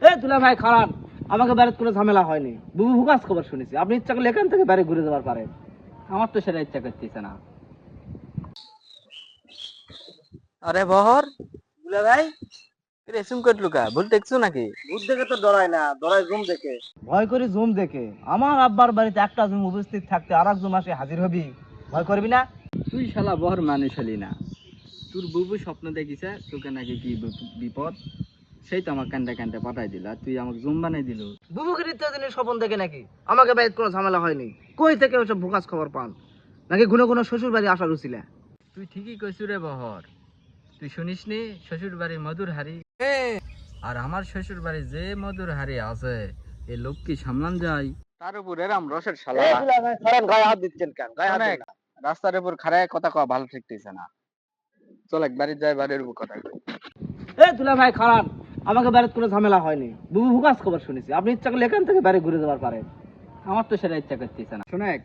এ দুলা ভাই খারাপ, আমাকে বাড়িতে কোনো ঝামেলা হয়নি। বুবু হুকাস খবর শুনেছি, আপনি ইচ্ছা করলে এখান থেকে বাড়ি ঘুরে যাবার পারেন। আমার তো সেটা ইচ্ছা করতেছে না। আরে বহর, দুলা ভাই, রেসুম কট লুকা ভুল দেখছো নাকি? ভূত দেখে তো ডরায় না, ডরায় জুম দেখে। ভয় করি জুম দেখে। আমার আব্বার বাড়িতে একটা জুম উপস্থিত থাকতে আর এক জুম আসে হাজির হবি, ভয় করবি না? তুই শালা বহর মানুষ হলি না। তোর বুবু স্বপ্ন দেখিছে তোকে নাকি কি বিপদ, সেই তো আমার কান্দা কান্দা পাঠাই দিল, আর তুই আমাকে জুম বানাই দিল। বুবুকে নিত্যদিনের স্বপন দেখে নাকি আমাকে বাড়িতে কোনো ঝামেলা হয়নি? কই থেকে ওসব ভুকাস খবর পান? নাকি ঘুনে ঘুনে শ্বশুর বাড়ি আসার উচিলা? তুই ঠিকই কইছু রে বহর। তুই শুনিস নি শ্বশুর বাড়ির মধুর হাড়ি? আর আমার শ্বশুর বাড়ি যে মধুর হাড়ি আছে, এই লোক কি সামলান যায়? তার উপর এরাম রসের শালা। গায়ে হাত দিচ্ছেন কেন? গায়ে হাত দেন না। রাস্তার উপর খাড়ায় কথা কওয়া ভালো ঠিকতেছে না। চল এক বাড়ির যাই, বাড়ির উপর কথা কই। এ দুলা ভাই খারাপ, আমাকে বাড়িতে কোনো ঝামেলা হয়নি। বুবু হুকাস খবর শুনেছি, আপনি ইচ্ছা করলে এখান থেকে বাড়ি ঘুরে যাবার পারেন। আমার তো সেটা ইচ্ছা করতেছে না। শোনেক,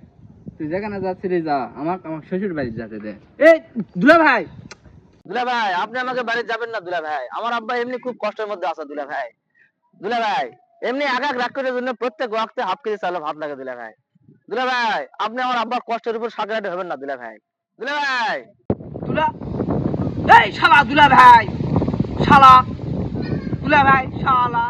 তুই যেখানে যাচ্ছিলি যা, আমার আমার শ্বশুর বাড়ি যেতে দে। এই দুলা ভাই, দুলা ভাই আপনি আমাকে বাড়ি যাবেন না দুলা ভাই। আমার আব্বা এমনি খুব কষ্টের মধ্যে আছে দুলা ভাই। দুলা ভাই এমনি আগাগ রাগ করার জন্য প্রত্যেক ওয়াক্তে হাফ কেজি চালের ভাত লাগে দুলা ভাই। দুলা ভাই আপনি আমার আব্বার কষ্টের উপর সাগরাটে হবেন না দুলা ভাই। দুলা ভাই, দুলা, এই শালা দুলা ভাই, শালা দুলা ভাই শালা।